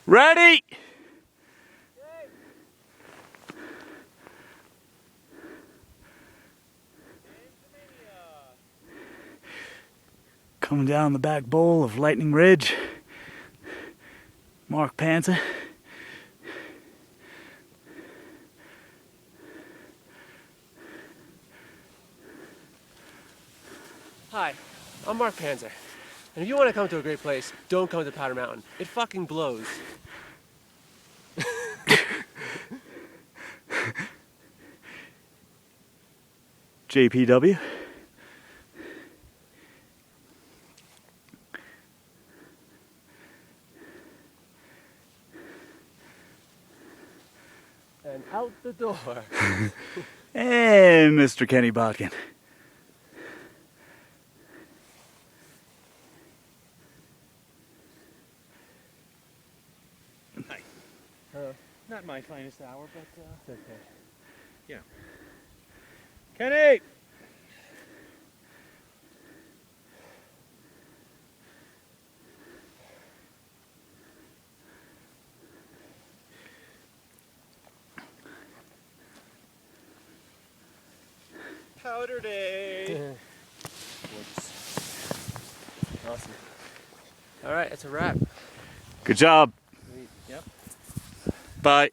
Ready? Coming down the back bowl of Lightning Ridge, Mark Panza. Hi, I'm Mark Panzer. And if you want to come to a great place, don't come to Powder Mountain. It fucking blows. JPW. And out the door. And Mr. Kenny Botkin. Hi. Not my finest hour, but It's okay. yeah. Kenny! Powder day! Whoops. Awesome. All right, that's a wrap. Good job. Sweet. Yep. Bye.